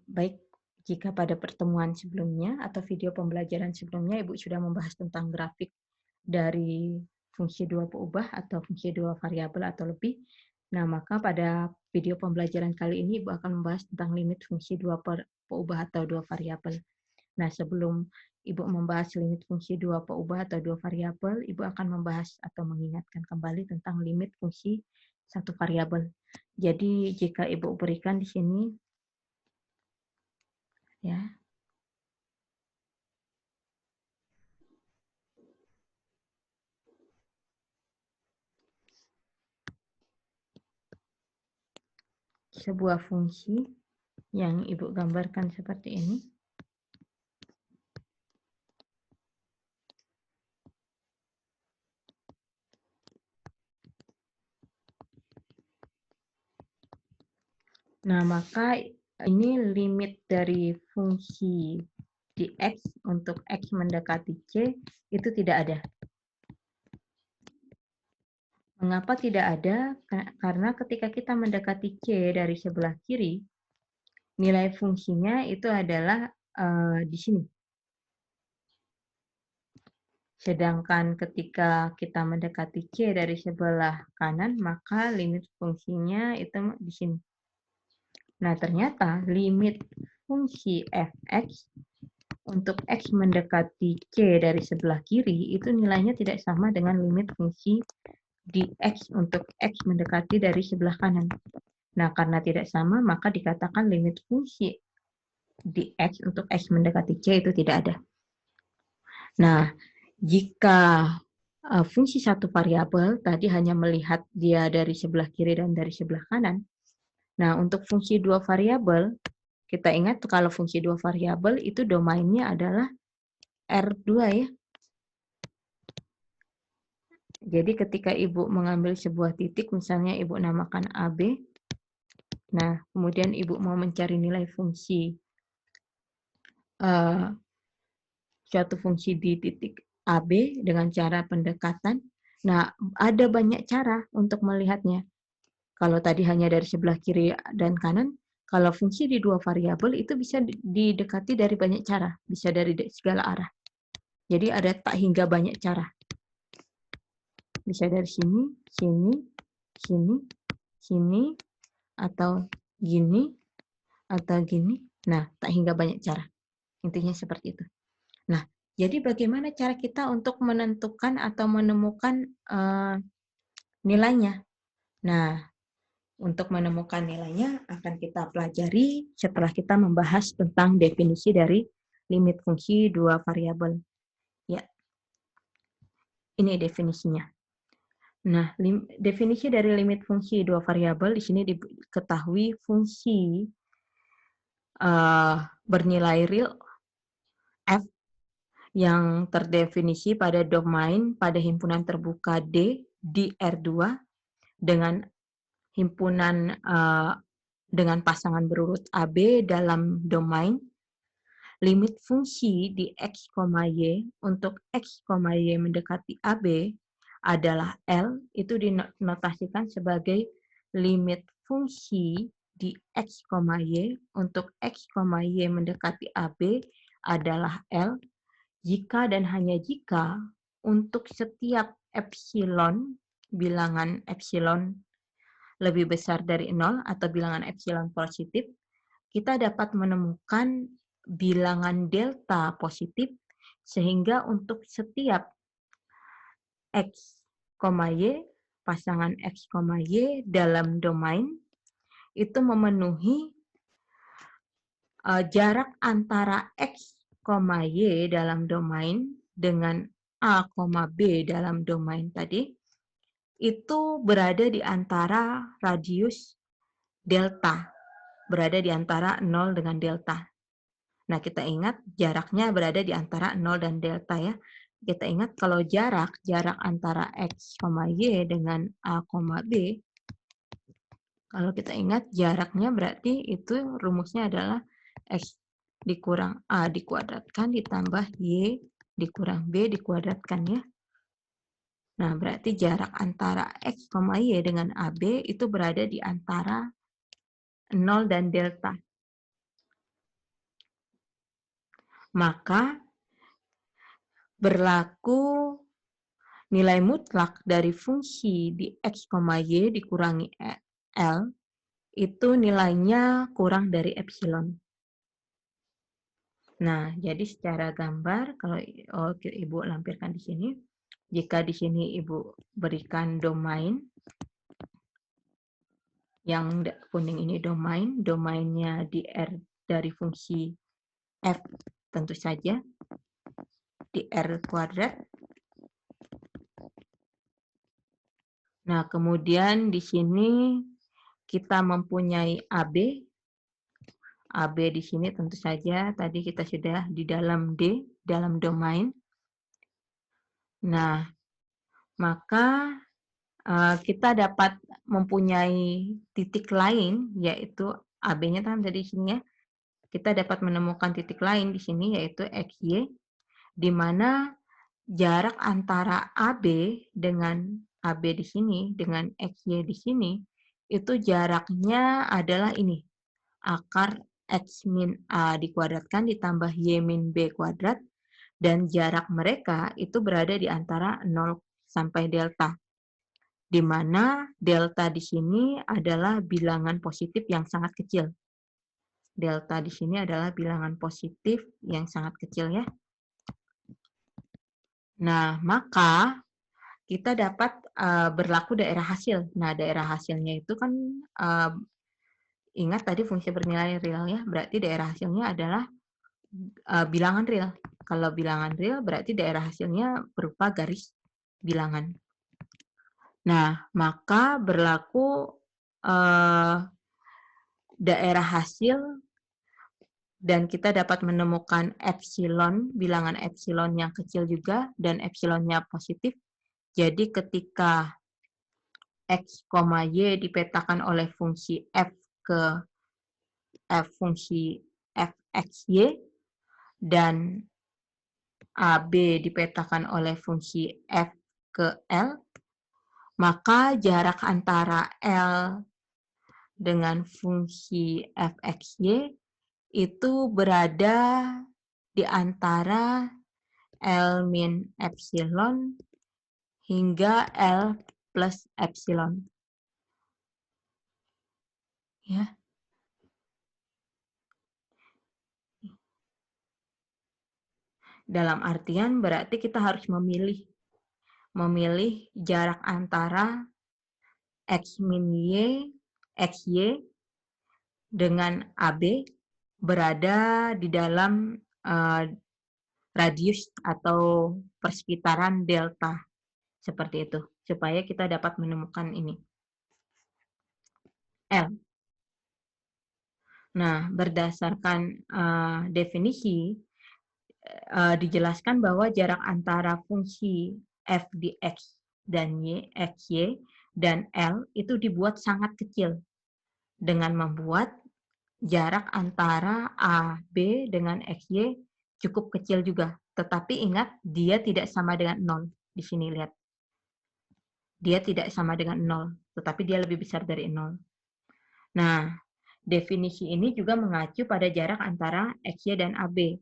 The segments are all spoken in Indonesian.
Baik, jika pada pertemuan sebelumnya atau video pembelajaran sebelumnya Ibu sudah membahas tentang grafik dari fungsi dua peubah atau fungsi dua variabel atau lebih. Nah, maka pada video pembelajaran kali ini Ibu akan membahas tentang limit fungsi dua peubah atau dua variabel. Nah, sebelum Ibu membahas limit fungsi dua peubah atau dua variabel, Ibu akan membahas atau mengingatkan kembali tentang limit fungsi satu variabel. Jadi, jika Ibu berikan di sini, ya, sebuah fungsi yang Ibu gambarkan seperti ini. Nah, maka ini limit dari fungsi di X untuk X mendekati C itu tidak ada. Mengapa tidak ada? Karena ketika kita mendekati C dari sebelah kiri, nilai fungsinya itu adalah di sini. Sedangkan ketika kita mendekati C dari sebelah kanan, maka limit fungsinya itu di sini. Nah, ternyata limit fungsi fx untuk X mendekati C dari sebelah kiri, itu nilainya tidak sama dengan limit fungsi dx untuk X mendekati dari sebelah kanan. Nah, karena tidak sama, maka dikatakan limit fungsi dx untuk X mendekati C itu tidak ada. Nah, jika fungsi satu variabel tadi hanya melihat dia dari sebelah kiri dan dari sebelah kanan. Nah, untuk fungsi dua variabel, kita ingat kalau fungsi dua variabel itu domainnya adalah R2 ya. Jadi ketika Ibu mengambil sebuah titik, misalnya Ibu namakan AB, nah kemudian Ibu mau mencari nilai fungsi suatu fungsi di titik AB dengan cara pendekatan. Nah, ada banyak cara untuk melihatnya. Kalau tadi hanya dari sebelah kiri dan kanan, kalau fungsi di dua variabel itu bisa didekati dari banyak cara, bisa dari segala arah. Jadi ada tak hingga banyak cara. Bisa dari sini, sini, sini, sini, atau gini, atau gini. Nah, tak hingga banyak cara. Intinya seperti itu. Nah, jadi bagaimana cara kita untuk menentukan atau menemukan nilainya? Nah, untuk menemukan nilainya akan kita pelajari setelah kita membahas tentang definisi dari limit fungsi dua variabel. Ya, ini definisinya. Nah, definisi dari limit fungsi dua variabel di sini diketahui fungsi bernilai real f yang terdefinisi pada domain pada himpunan terbuka D di R2 dengan himpunan dengan pasangan berurut AB dalam domain. Limit fungsi di X, Y untuk X, Y mendekati AB adalah L, itu dinotasikan sebagai limit fungsi di X, Y untuk X, Y mendekati AB adalah L jika dan hanya jika untuk setiap epsilon, bilangan epsilon lebih besar dari 0 atau bilangan epsilon positif, kita dapat menemukan bilangan delta positif sehingga untuk setiap X, Y, pasangan X, Y dalam domain itu memenuhi jarak antara X, Y dalam domain dengan A, B dalam domain tadi itu berada di antara radius delta, berada di antara 0 dengan delta. Nah, kita ingat jaraknya berada di antara 0 dan delta ya. Kita ingat kalau jarak antara X, Y dengan A, B, kalau kita ingat jaraknya berarti itu rumusnya adalah X dikurang A dikuadratkan ditambah Y dikurang B dikuadratkan ya. Nah, berarti jarak antara X, Y dengan AB itu berada di antara 0 dan delta. maka berlaku nilai mutlak dari fungsi di X, Y dikurangi L, itu nilainya kurang dari epsilon. Nah, jadi secara gambar, kalau Ibu lampirkan di sini, jika di sini Ibu berikan domain, yang kuning ini domainnya di R dari fungsi F tentu saja, di R kuadrat. Nah, kemudian di sini kita mempunyai AB. AB di sini tentu saja tadi kita sudah di dalam D, dalam domain. Nah, maka kita dapat mempunyai titik lain, yaitu AB-nya kan tadi di sini ya. Kita dapat menemukan titik lain di sini, yaitu XY, di mana jarak antara AB dengan AB di sini, dengan XY di sini, itu jaraknya adalah ini, akar X min A dikuadratkan ditambah Y min B kuadrat, dan jarak mereka itu berada di antara 0 sampai delta, di mana delta di sini adalah bilangan positif yang sangat kecil. Delta di sini adalah bilangan positif yang sangat kecil ya. Nah, maka kita dapat berlaku daerah hasil. Nah, daerah hasilnya itu kan ingat tadi fungsi bernilai real ya, berarti daerah hasilnya adalah bilangan real. Kalau bilangan real berarti daerah hasilnya berupa garis bilangan. Nah, maka berlaku daerah hasil dan kita dapat menemukan epsilon, bilangan epsilon yang kecil juga, dan epsilonnya positif. Jadi ketika X, Y dipetakan oleh fungsi F ke fungsi fxy, dan AB dipetakan oleh fungsi F ke L, maka jarak antara L dengan fungsi fxy itu berada di antara L min epsilon hingga L plus epsilon. Ya. Dalam artian berarti kita harus memilih jarak antara X min Y, XY dengan AB berada di dalam radius atau persekitaran delta. Seperti itu, supaya kita dapat menemukan ini. L. Nah, berdasarkan definisi, dijelaskan bahwa jarak antara fungsi f di x dan y, xy, dan L itu dibuat sangat kecil dengan membuat jarak antara A, B dengan XY cukup kecil juga. Tetapi ingat, dia tidak sama dengan 0. Di sini lihat. Dia tidak sama dengan 0, tetapi dia lebih besar dari 0. Nah, definisi ini juga mengacu pada jarak antara XY dan AB.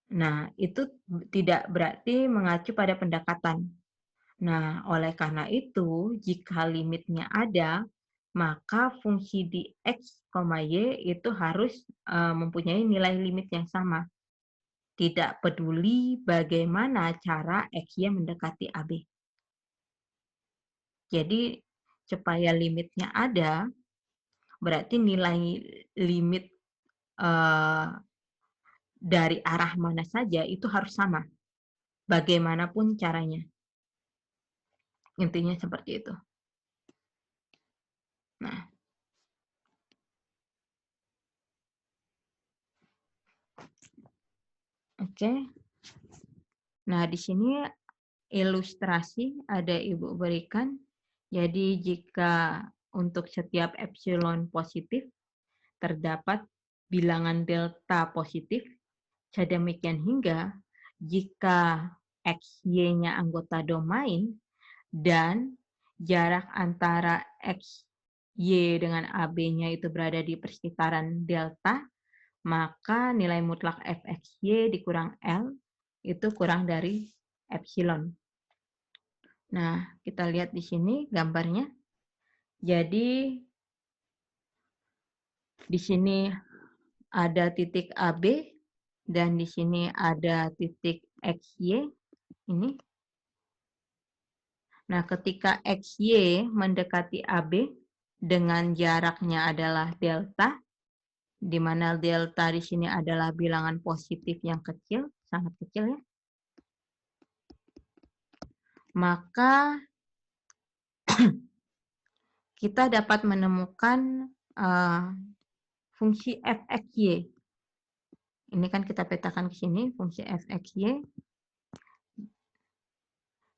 Nah, itu tidak berarti mengacu pada pendekatan. Nah, oleh karena itu, jika limitnya ada, maka fungsi di X, Y itu harus mempunyai nilai limit yang sama. Tidak peduli bagaimana cara XY mendekati AB. Jadi, supaya limitnya ada, berarti nilai limit dari arah mana saja itu harus sama. Bagaimanapun caranya. Intinya seperti itu. Nah, oke. Nah, di sini ilustrasi ada Ibu berikan. Jadi jika untuk setiap epsilon positif terdapat bilangan delta positif, sedemikian hingga jika XY-nya anggota domain dan jarak antara XY dengan AB-nya itu berada di persekitaran delta, maka nilai mutlak fxy dikurang L itu kurang dari epsilon. Nah, kita lihat di sini gambarnya. Jadi, di sini ada titik AB dan di sini ada titik XY ini. Nah, ketika XY mendekati AB dengan jaraknya adalah delta, di mana delta di sini adalah bilangan positif yang kecil, sangat kecil ya. Maka kita dapat menemukan fungsi fxy. Ini kan kita petakan ke sini, fungsi fxy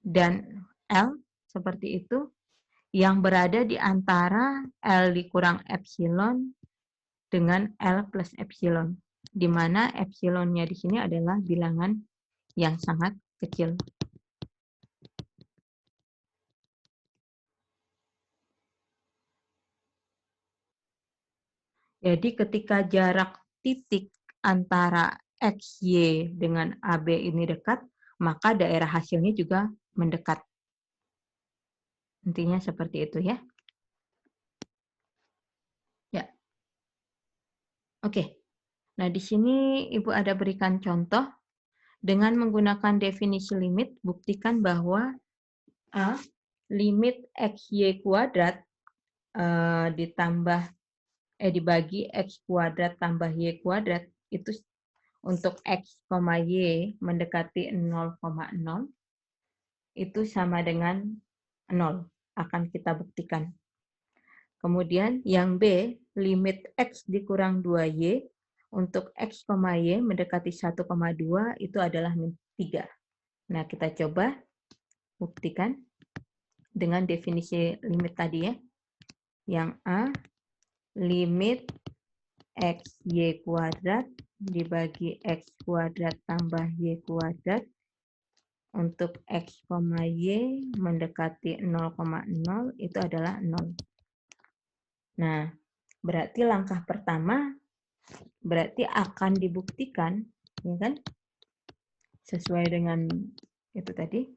dan L seperti itu, yang berada di antara L dikurang epsilon dengan L plus epsilon, di mana epsilonnya di sini adalah bilangan yang sangat kecil. Jadi ketika jarak titik antara XY dengan AB ini dekat, maka daerah hasilnya juga mendekat. Intinya seperti itu ya. Ya. Oke. Nah, di sini Ibu ada berikan contoh dengan menggunakan definisi limit, buktikan bahwa A, limit XY kuadrat dibagi X kuadrat tambah Y kuadrat itu untuk X, Y mendekati 0,0 itu sama dengan 0. Akan kita buktikan. Kemudian yang B, limit X dikurang 2Y untuk X, Y mendekati 1,2 itu adalah 3. Nah, kita coba buktikan dengan definisi limit tadi ya. Yang A, limit XY kuadrat dibagi X kuadrat tambah Y kuadrat untuk X, Y mendekati 0,0 itu adalah 0. Nah, berarti langkah pertama berarti akan dibuktikan, ya kan? Sesuai dengan itu tadi,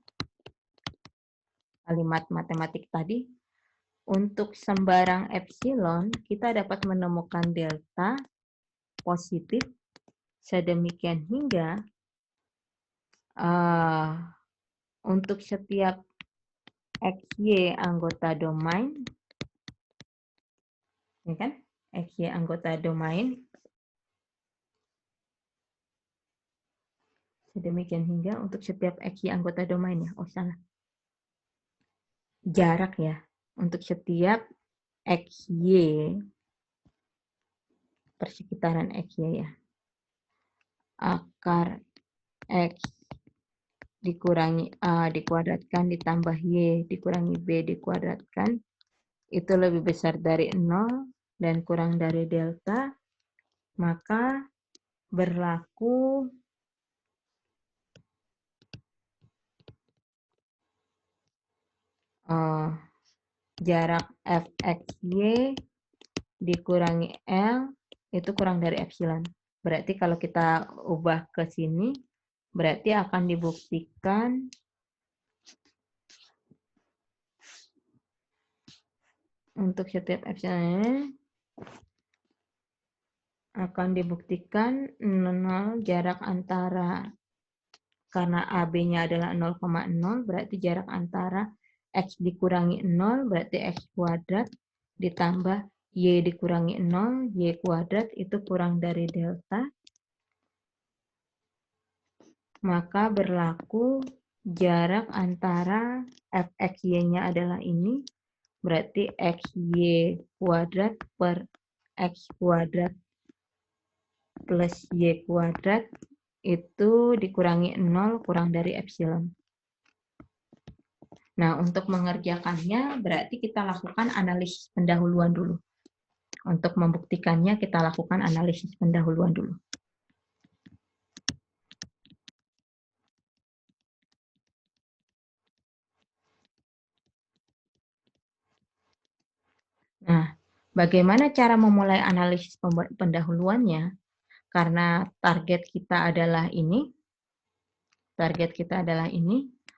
kalimat matematik tadi. Untuk sembarang epsilon, kita dapat menemukan delta positif sedemikian hingga untuk setiap XY anggota domain, ya kan? XY anggota domain, sedemikian hingga untuk setiap XY anggota domain ya. Oh, salah. Jarak ya. Untuk setiap XY persekitaran XY ya. Akar X dikurangi A dikuadratkan ditambah Y dikurangi B dikuadratkan itu lebih besar dari 0 dan kurang dari delta, maka berlaku jarak fxy dikurangi L itu kurang dari epsilon. Berarti kalau kita ubah ke sini, berarti akan dibuktikan untuk setiap epsilon akan dibuktikan 0 jarak antara, karena AB-nya adalah 0,0, berarti jarak antara X dikurangi 0, berarti X kuadrat, ditambah Y dikurangi 0, Y kuadrat, itu kurang dari delta. Maka berlaku jarak antara fxy-nya adalah ini, berarti xy kuadrat per x kuadrat plus y kuadrat itu dikurangi 0 kurang dari epsilon. Nah, untuk mengerjakannya berarti kita lakukan analisis pendahuluan dulu. Untuk membuktikannya kita lakukan analisis pendahuluan dulu. Nah, bagaimana cara memulai analisis pendahuluannya? karena target kita adalah ini,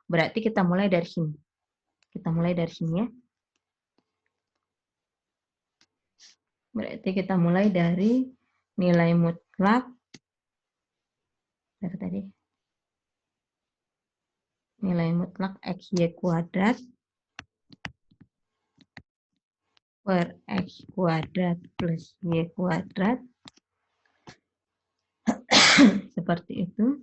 berarti kita mulai dari sini. Kita mulai dari sini ya. Berarti kita mulai dari nilai mutlak dari tadi. Nilai mutlak XY kuadrat per X kuadrat plus Y kuadrat. Seperti itu.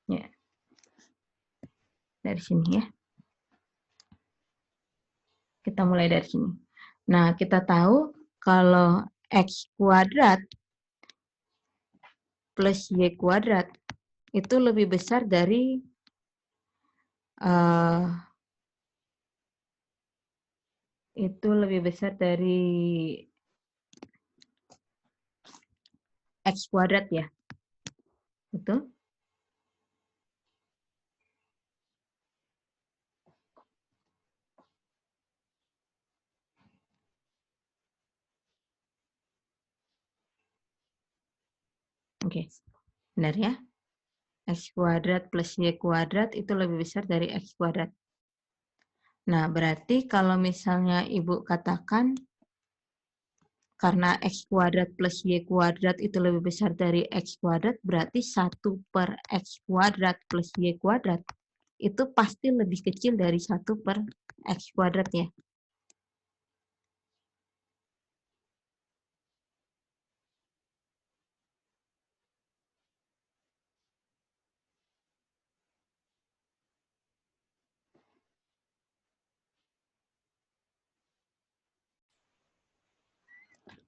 Ya. Dari sini ya. Kita mulai dari sini. Nah, kita tahu kalau X kuadrat plus Y kuadrat itu lebih besar dari X kuadrat ya. Betul? Oke, benar ya. X kuadrat plus Y kuadrat itu lebih besar dari X kuadrat. Nah, berarti kalau misalnya Ibu katakan karena X kuadrat plus Y kuadrat itu lebih besar dari X kuadrat, berarti 1 per X kuadrat plus Y kuadrat itu pasti lebih kecil dari 1 per X kuadrat ya.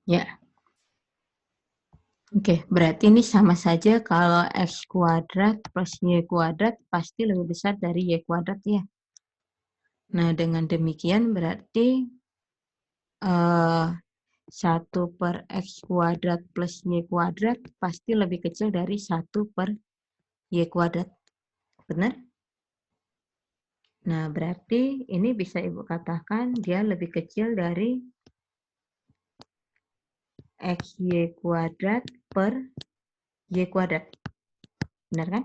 Ya. Oke, berarti ini sama saja kalau X kuadrat plus Y kuadrat pasti lebih besar dari Y kuadrat ya. Nah, dengan demikian berarti 1 per X kuadrat plus Y kuadrat pasti lebih kecil dari 1 per Y kuadrat. Benar? Nah, berarti ini bisa Ibu katakan dia lebih kecil dari XY kuadrat per Y kuadrat. Benar kan?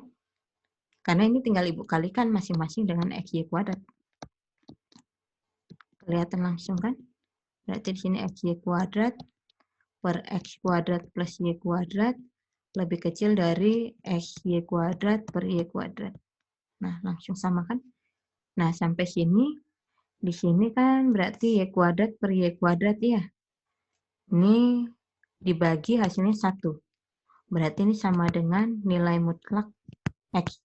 Karena ini tinggal Ibu kalikan masing-masing dengan XY kuadrat. Kelihatan langsung kan? Berarti di sini XY kuadrat per X kuadrat plus Y kuadrat lebih kecil dari XY kuadrat per Y kuadrat. Nah, langsung sama kan? Nah, sampai sini, di sini kan berarti Y kuadrat per Y kuadrat ya. Ini dibagi hasilnya 1. Berarti ini sama dengan nilai mutlak X.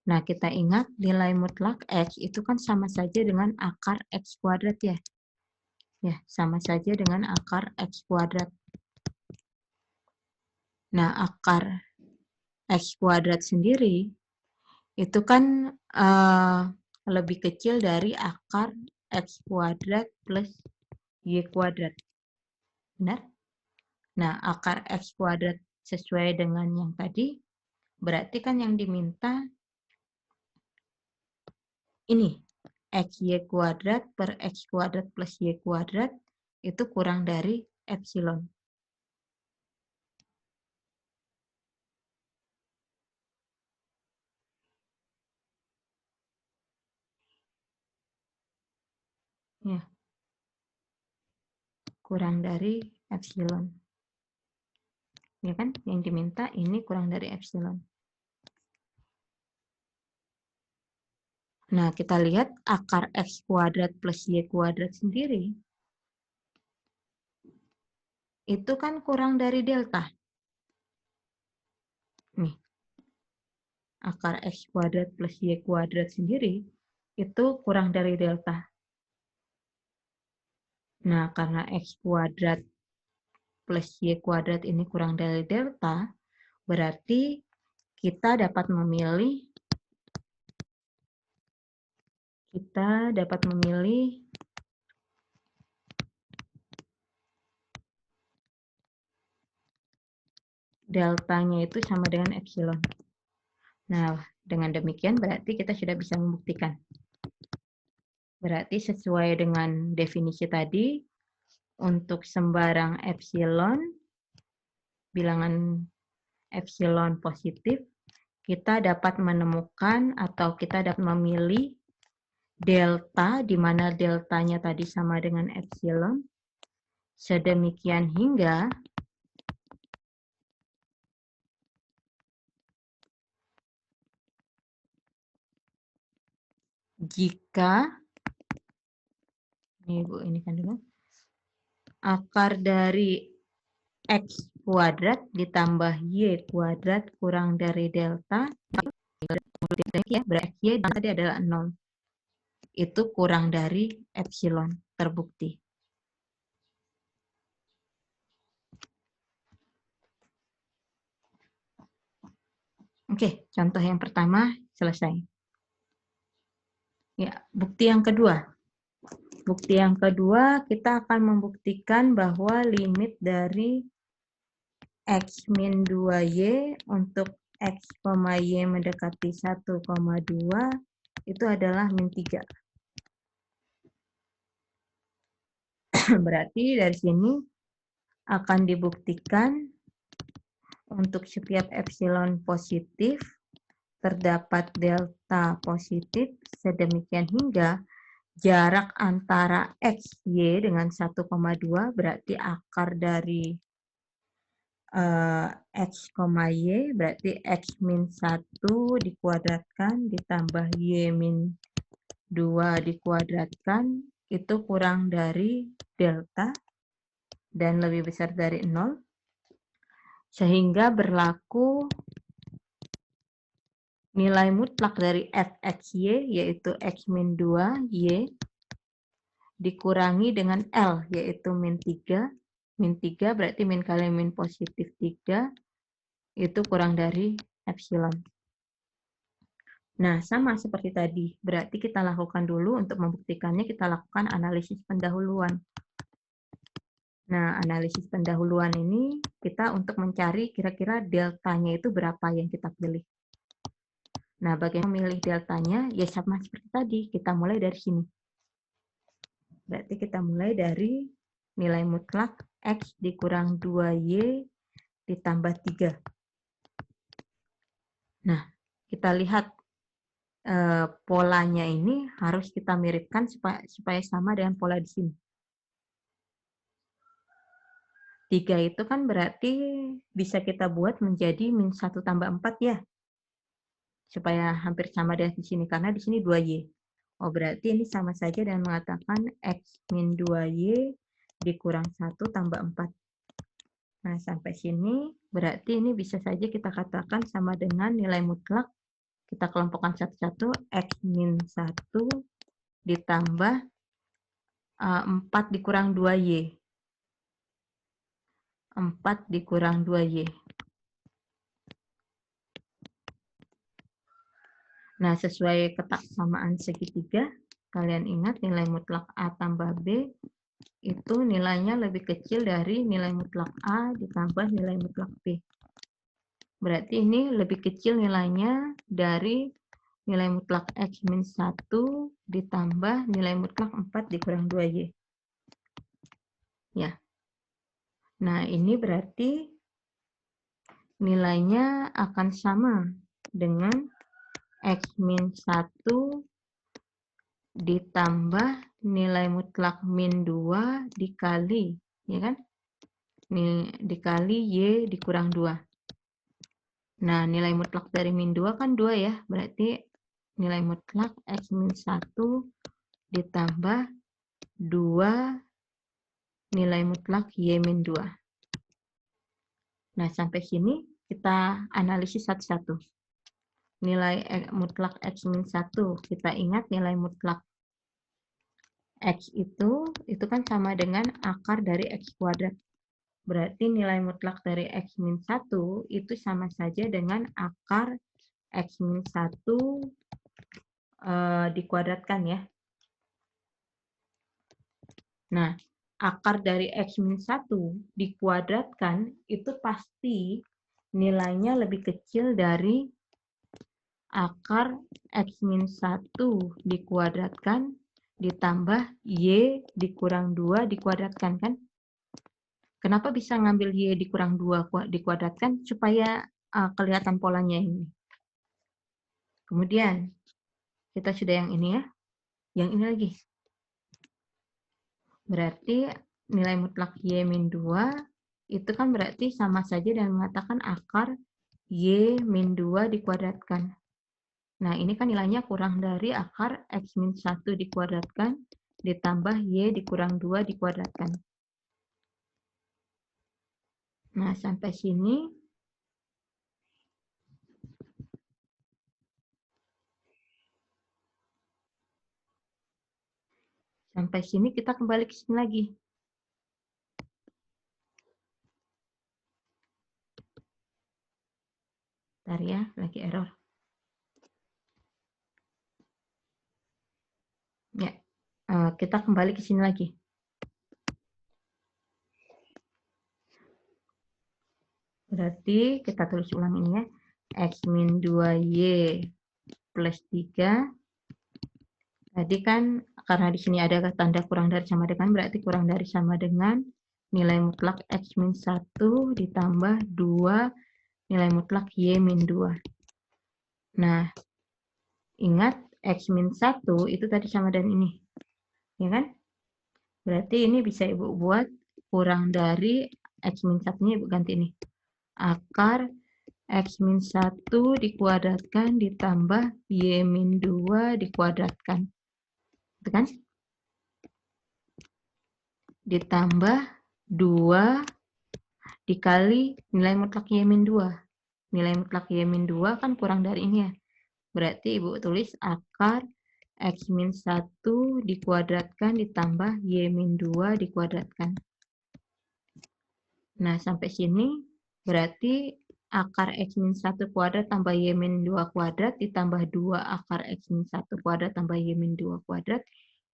Nah, kita ingat nilai mutlak X itu kan sama saja dengan akar X kuadrat ya. Ya, sama saja dengan akar X kuadrat. Nah, akar X kuadrat sendiri itu kan lebih kecil dari akar X kuadrat plus Y kuadrat. Benar? Nah, akar X kuadrat sesuai dengan yang tadi, berarti kan yang diminta ini, XY kuadrat per X kuadrat plus Y kuadrat itu kurang dari epsilon. Ya, kurang dari epsilon. Ya kan, yang diminta ini kurang dari epsilon. Nah, kita lihat akar X kuadrat plus Y kuadrat sendiri, itu kan kurang dari delta. Nih, akar X kuadrat plus Y kuadrat sendiri, itu kurang dari delta. Nah, karena X kuadrat plus Y kuadrat ini kurang dari delta, berarti kita dapat memilih deltanya itu sama dengan epsilon. Nah, dengan demikian berarti kita sudah bisa membuktikan. Berarti sesuai dengan definisi tadi, untuk sembarang epsilon, bilangan epsilon positif, kita dapat menemukan atau kita dapat memilih delta, di mana deltanya tadi sama dengan epsilon, sedemikian hingga jika, ini Bu, ini kan dulu, akar dari X kuadrat ditambah Y kuadrat kurang dari delta, ya, berarti Y tadi adalah 0. Itu kurang dari epsilon, terbukti. Oke, contoh yang pertama selesai. Ya, bukti yang kedua. Bukti yang kedua, kita akan membuktikan bahwa limit dari X min 2Y untuk X, Y mendekati 1,2 itu adalah min 3. Berarti dari sini akan dibuktikan untuk setiap epsilon positif terdapat delta positif sedemikian hingga jarak antara X, Y dengan 1,2 berarti akar dari X, Y berarti X min 1 dikuadratkan ditambah Y min 2 dikuadratkan itu kurang dari delta dan lebih besar dari 0 sehingga berlaku nilai mutlak dari fxy yaitu X min 2 Y dikurangi dengan L yaitu min 3. Min 3 berarti min kali min positif 3 itu kurang dari epsilon. Nah, sama seperti tadi. Berarti kita lakukan dulu untuk membuktikannya, kita lakukan analisis pendahuluan. Nah, analisis pendahuluan ini kita untuk mencari kira-kira deltanya itu berapa yang kita pilih. Nah, bagaimana memilih deltanya? Ya sama seperti tadi, kita mulai dari sini. Berarti kita mulai dari nilai mutlak X dikurang 2Y ditambah 3. Nah, kita lihat polanya ini harus kita miripkan supaya sama dengan pola di sini. 3 itu kan berarti bisa kita buat menjadi min 1 tambah 4 ya. Supaya hampir sama dengan di sini, karena di sini 2Y. Oh, berarti ini sama saja dengan mengatakan X min 2Y dikurang 1 tambah 4. Nah, sampai sini berarti ini bisa saja kita katakan sama dengan nilai mutlak. Kita kelompokkan satu-satu, X min 1 ditambah 4 dikurang 2Y. 4 dikurang 2Y. Nah, sesuai kesamaan segitiga, kalian ingat nilai mutlak A tambah B itu nilainya lebih kecil dari nilai mutlak A ditambah nilai mutlak B. Berarti ini lebih kecil nilainya dari nilai mutlak X min 1 ditambah nilai mutlak 4 dikurang 2Y. Ya. Nah, ini berarti nilainya akan sama dengan X min 1 ditambah nilai mutlak min 2 dikali, ya kan? Dikali Y dikurang 2. Nah, nilai mutlak dari min 2 kan 2 ya, berarti nilai mutlak X min 1 ditambah 2 nilai mutlak Y min 2. Nah, sampai sini kita analisis satu-satu. Nilai mutlak X min 1, kita ingat nilai mutlak X itu kan sama dengan akar dari X kuadrat. Berarti nilai mutlak dari X min 1 itu sama saja dengan akar X min 1 dikuadratkan ya. Nah, akar dari X min 1 dikuadratkan itu pasti nilainya lebih kecil dari akar X min 1 dikuadratkan ditambah Y dikurang 2 dikuadratkan, kan? Kenapa bisa ngambil Y dikurang 2 dikuadratkan? Supaya kelihatan polanya ini. Kemudian, kita sudah yang ini ya. Yang ini lagi. Berarti nilai mutlak Y min 2 itu kan berarti sama saja dengan mengatakan akar Y min 2 dikuadratkan. Nah, ini kan nilainya kurang dari akar X min 1 dikuadratkan ditambah Y dikurang 2 dikuadratkan. Nah, sampai sini kita kembali ke sini lagi. Bentar ya, lagi error. Ya, kita kembali ke sini lagi. Berarti kita tulis ulang ini ya. X min 2Y plus 3. Tadi kan karena di sini ada tanda kurang dari sama dengan, berarti kurang dari sama dengan nilai mutlak X min 1 ditambah 2 nilai mutlak Y min 2. Nah, ingat X min 1 itu tadi sama dengan ini. Ya kan? Berarti ini bisa Ibu buat kurang dari X min 1-nya Ibu ganti ini. Akar X min 1 dikuadratkan ditambah Y min 2 dikuadratkan. Itu kan? Ditambah 2 dikali nilai mutlak Y min 2. Nilai mutlak Y min 2 kan kurang dari ini ya. Berarti Ibu tulis akar X min 1 dikuadratkan ditambah Y min 2 dikuadratkan. Nah, sampai sini berarti akar X min 1 kuadrat tambah Y min 2 kuadrat ditambah 2 akar X min 1 kuadrat tambah Y min 2 kuadrat.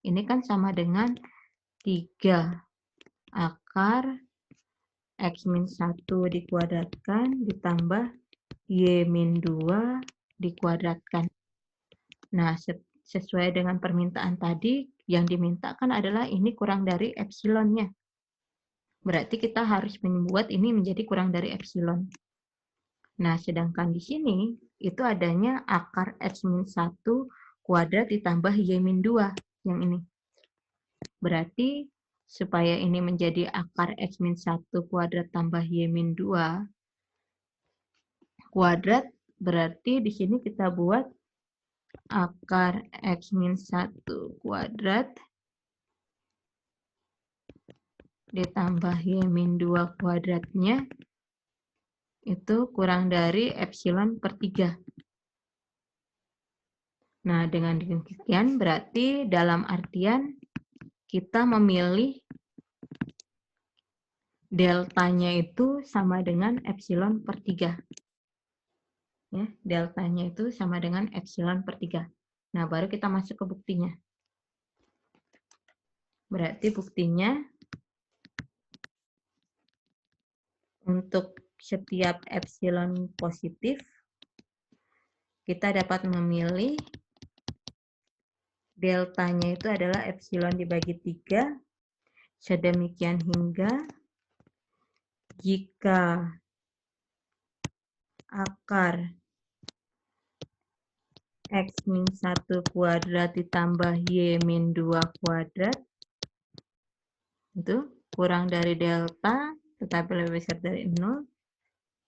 Ini kan sama dengan 3 akar X min 1 dikuadratkan ditambah Y min 2 dikuadratkan. Nah, sesuai dengan permintaan tadi, yang dimintakan adalah ini kurang dari epsilonnya. Berarti kita harus membuat ini menjadi kurang dari epsilon. Nah, sedangkan di sini itu adanya akar X min 1 kuadrat ditambah Y min 2 yang ini. Berarti supaya ini menjadi akar X min 1 kuadrat tambah Y min 2 kuadrat, berarti di sini kita buat akar X min 1 kuadrat ditambah Y min 2 kuadratnya itu kurang dari epsilon per 3. Nah, dengan demikian berarti dalam artian kita memilih deltanya itu sama dengan epsilon per 3. Ya, deltanya itu sama dengan epsilon per 3. Nah, baru kita masuk ke buktinya. Berarti buktinya untuk setiap epsilon positif, kita dapat memilih deltanya itu adalah epsilon dibagi 3, sedemikian hingga jika akar X min 1 kuadrat ditambah Y min 2 kuadrat itu kurang dari delta tetapi lebih besar dari 0,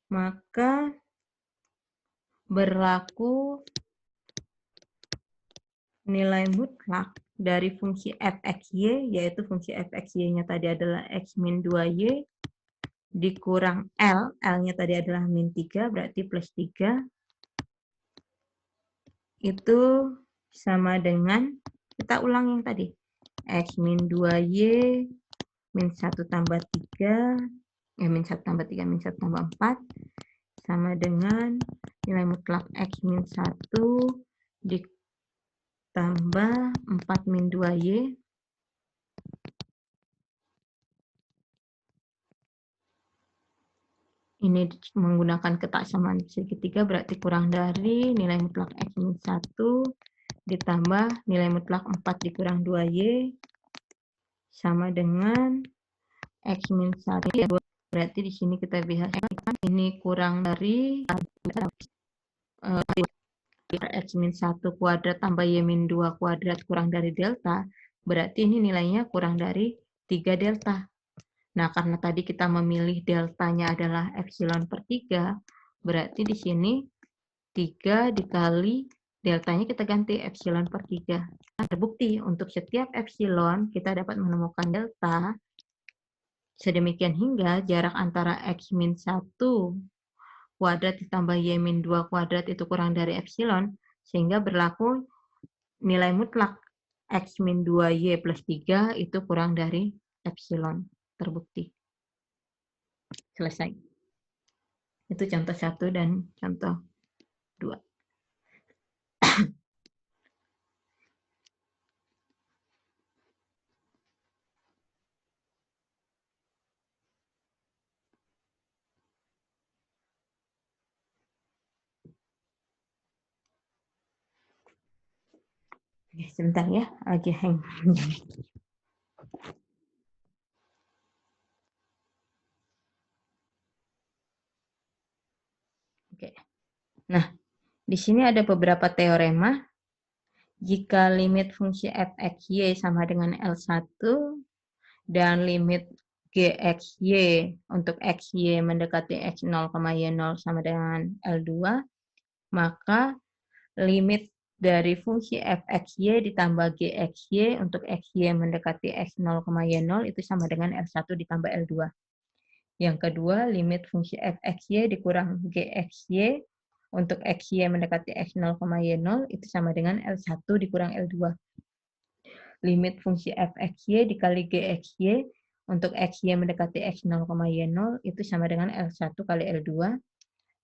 maka berlaku nilai mutlak dari fungsi fxy, yaitu fungsi fxy-nya tadi adalah X min 2y dikurang L, L-nya tadi adalah min 3, berarti plus 3, itu sama dengan, kita ulang yang tadi, X min 2y min 1 tambah 3, min 1 tambah 3, min 1 tambah 4, sama dengan nilai mutlak X min 1 ditambah 4 min 2y. Ini menggunakan ketaksamaan segitiga berarti kurang dari nilai mutlak X min 1 ditambah nilai mutlak 4 dikurang 2Y sama dengan X min 1. Berarti di sini kita bisa ini kurang dari X min 1 kuadrat tambah Y min 2 kuadrat kurang dari delta. Berarti ini nilainya kurang dari 3 delta. Nah, karena tadi kita memilih deltanya adalah epsilon per 3, berarti di sini 3 dikali deltanya kita ganti epsilon per 3. Nah, terbukti untuk setiap epsilon kita dapat menemukan delta sedemikian hingga jarak antara X min 1 kuadrat ditambah Y min 2 kuadrat itu kurang dari epsilon, sehingga berlaku nilai mutlak X min 2Y plus 3 itu kurang dari epsilon. Terbukti. Selesai. Itu contoh 1 dan contoh 2. Oke, sebentar ya, lagi hang. Oke. Nah, di sini ada beberapa teorema. Jika limit fungsi f(x)y sama dengan L1 dan limit gxy untuk xy mendekati x0, y0 sama dengan L2, maka limit dari fungsi f(xy) ditambah gxy untuk xy mendekati x0, y0 itu sama dengan L1 ditambah L2. Yang kedua, limit fungsi f(xy) dikurang gxy untuk xy mendekati x0, y0 itu sama dengan L1 dikurang L2. Limit fungsi f(xy) dikali gxy untuk xy mendekati x0, y0 itu sama dengan L1 kali L2.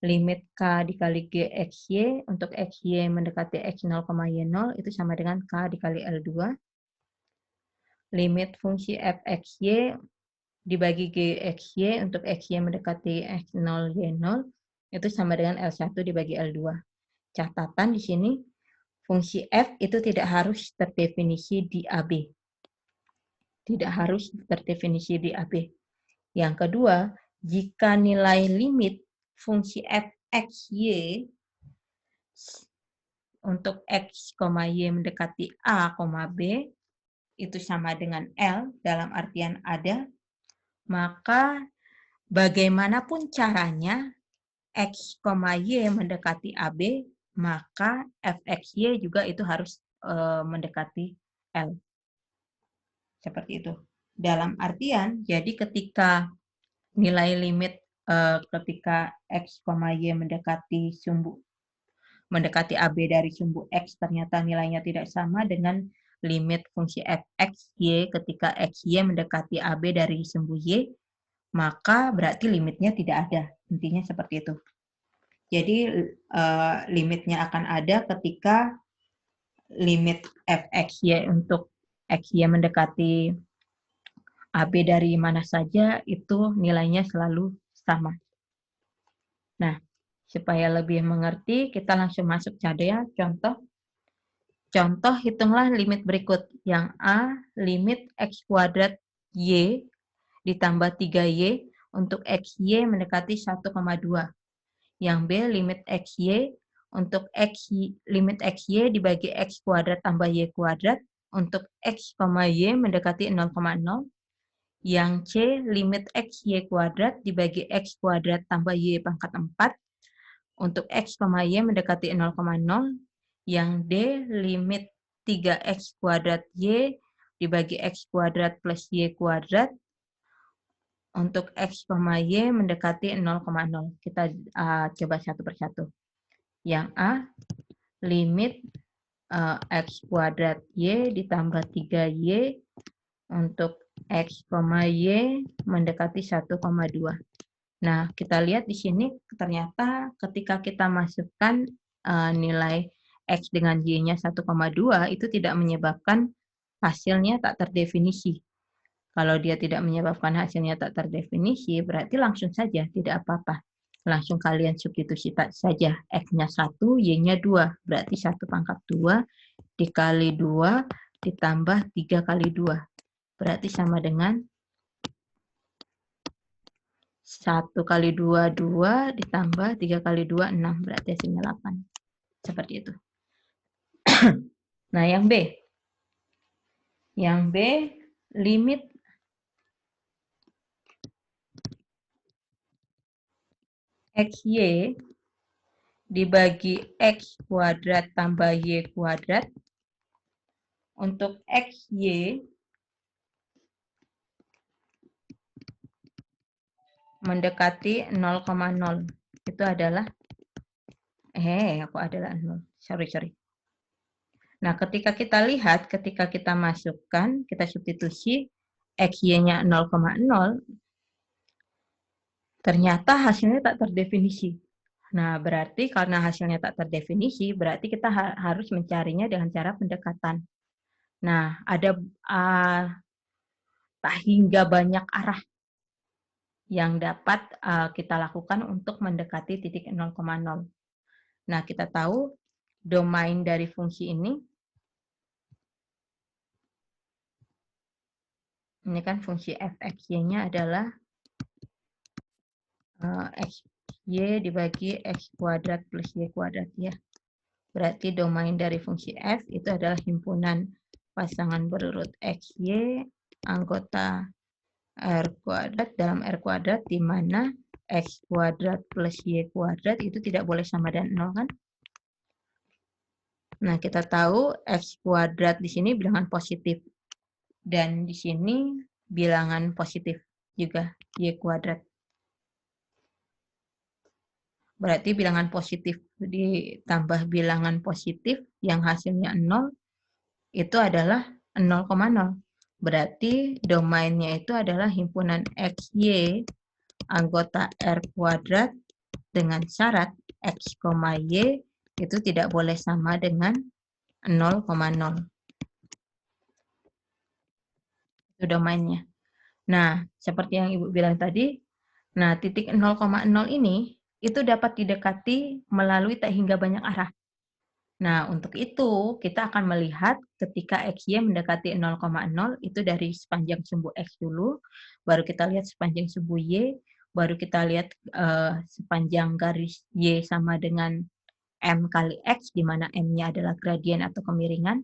Limit k dikali gxy untuk xy mendekati x0, y0 itu sama dengan k dikali L2. Limit fungsi f(xy) dibagi gxy untuk xy mendekati x0, y0 itu sama dengan L1 dibagi L2. Catatan di sini, fungsi f itu tidak harus terdefinisi di AB. Tidak harus terdefinisi di AB. Yang kedua, jika nilai limit fungsi f(xy) untuk x, y mendekati a, b itu sama dengan L dalam artian ada, maka bagaimanapun caranya x, y mendekati AB, maka f(xy) juga itu harus mendekati L. Seperti itu. Dalam artian, jadi ketika nilai limit ketika x, y mendekati AB dari sumbu x ternyata nilainya tidak sama dengan limit fungsi f(xy) ketika xy mendekati AB dari sumbu y, maka berarti limitnya tidak ada. Intinya seperti itu. Jadi limitnya akan ada ketika limit f(xy) untuk xy mendekati AB dari mana saja itu nilainya selalu sama. Nah, supaya lebih mengerti, kita langsung masuk saja contoh. Contoh, hitunglah limit berikut. Yang A, limit x kuadrat y ditambah 3y untuk xy mendekati 1,2. Yang B, limit xy untuk limit xy dibagi x kuadrat tambah y kuadrat untuk x, y mendekati 0,0. Yang C, limit xy kuadrat dibagi x kuadrat tambah y pangkat 4 untuk x, y mendekati 0,0. Yang D, limit 3x kuadrat y dibagi x kuadrat plus y kuadrat untuk x, y mendekati 0,0. Kita coba satu persatu. Yang A, limit x kuadrat y ditambah 3y untuk x, y mendekati 1,2. Nah, kita lihat di sini ternyata ketika kita masukkan nilai x dengan y-nya 1,2 itu tidak menyebabkan hasilnya tak terdefinisi. Kalau dia tidak menyebabkan hasilnya tak terdefinisi, berarti langsung saja tidak apa-apa. Langsung kalian substitusi saja x-nya 1, y-nya 2. Berarti 1 pangkat 2 dikali 2 ditambah 3 kali 2. Berarti sama dengan 1 kali 2, 2 ditambah 3 kali 2, 6. Berarti hasilnya 8. Seperti itu. Nah, yang B. Yang B, limit XY dibagi X kuadrat tambah Y kuadrat. Untuk XY mendekati 0,0. Itu adalah, aku adalah 0. Sorry. Nah, ketika kita lihat, ketika kita masukkan, kita substitusi XY-nya 0,0, ternyata hasilnya tak terdefinisi. Nah, berarti karena hasilnya tak terdefinisi, berarti kita harus mencarinya dengan cara pendekatan. Nah, ada tak hingga banyak arah yang dapat kita lakukan untuk mendekati titik 0,0. Nah, kita tahu domain dari fungsi ini kan fungsi fxy-nya adalah xy dibagi x kuadrat plus y kuadrat ya. Berarti domain dari fungsi f itu adalah himpunan pasangan berurut xy anggota R kuadrat dalam R kuadrat, di mana X kuadrat plus Y kuadrat itu tidak boleh sama dengan 0 kan? Nah, kita tahu X kuadrat di sini bilangan positif. Dan di sini bilangan positif juga, Y kuadrat. Berarti bilangan positif ditambah bilangan positif yang hasilnya 0, itu adalah 0,0. Berarti domainnya itu adalah himpunan XY anggota R kuadrat dengan syarat X, Y itu tidak boleh sama dengan 0,0. Itu domainnya. Nah, seperti yang Ibu bilang tadi, nah titik 0,0 ini itu dapat didekati melalui tak hingga banyak arah. Nah, untuk itu kita akan melihat ketika XY mendekati 0,0 itu dari sepanjang sumbu X dulu, baru kita lihat sepanjang sumbu Y, baru kita lihat sepanjang garis Y sama dengan M kali X, di mana M-nya adalah gradien atau kemiringan.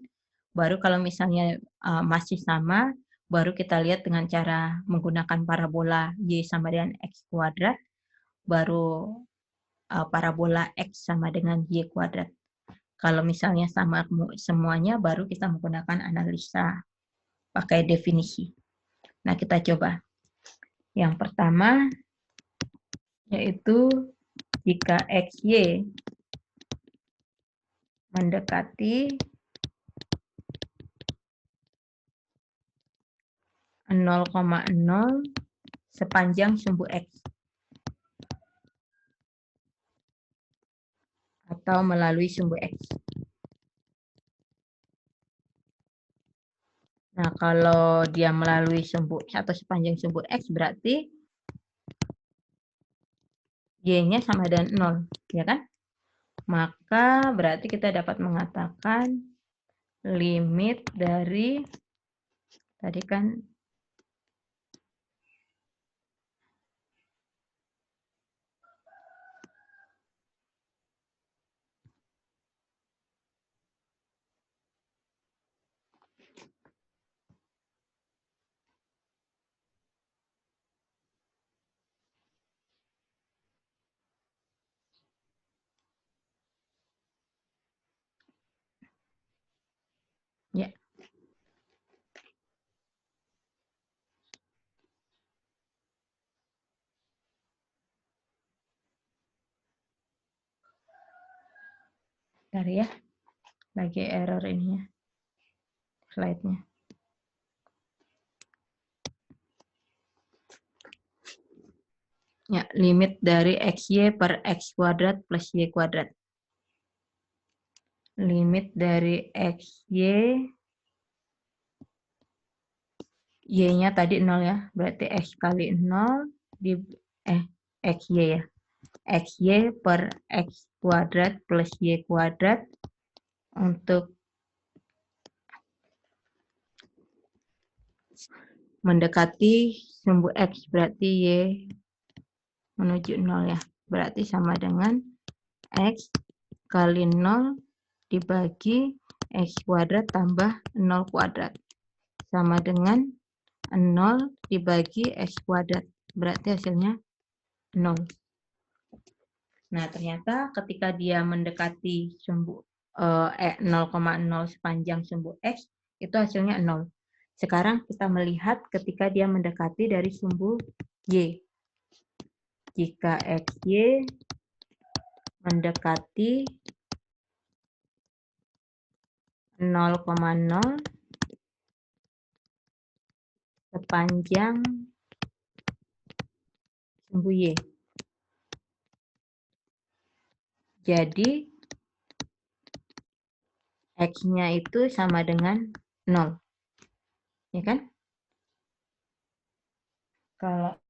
Baru kalau misalnya masih sama, baru kita lihat dengan cara menggunakan parabola Y sama dengan X kuadrat, baru parabola X sama dengan Y kuadrat. Kalau misalnya sama semuanya, baru kita menggunakan analisa pakai definisi. Nah, kita coba. Yang pertama, yaitu jika XY mendekati 0,0 sepanjang sumbu X. Atau melalui sumbu X. Nah, kalau dia melalui sumbu atau sepanjang sumbu X, berarti Y-nya sama dengan 0, ya kan? Maka berarti kita dapat mengatakan limit dari, tadi kan ya. Bentar ya. Lagi error ininya. Slide-nya. Ya, limit dari XY per X kuadrat plus Y kuadrat. Limit dari XY, Y-nya tadi 0 ya, berarti X kali 0 di XY ya. XY per X kuadrat plus Y kuadrat untuk mendekati sumbu X, berarti Y menuju 0 ya. Berarti sama dengan X kali 0 dibagi X kuadrat tambah 0 kuadrat. Sama dengan 0 dibagi X kuadrat. Berarti hasilnya 0. Nah, ternyata ketika dia mendekati sumbu 0,0 sepanjang sumbu X, itu hasilnya 0. Sekarang kita melihat ketika dia mendekati dari sumbu Y. Jika XY mendekati 0,0 sepanjang sumbu Y. Jadi, X-nya itu sama dengan 0. Ya kan? Kalau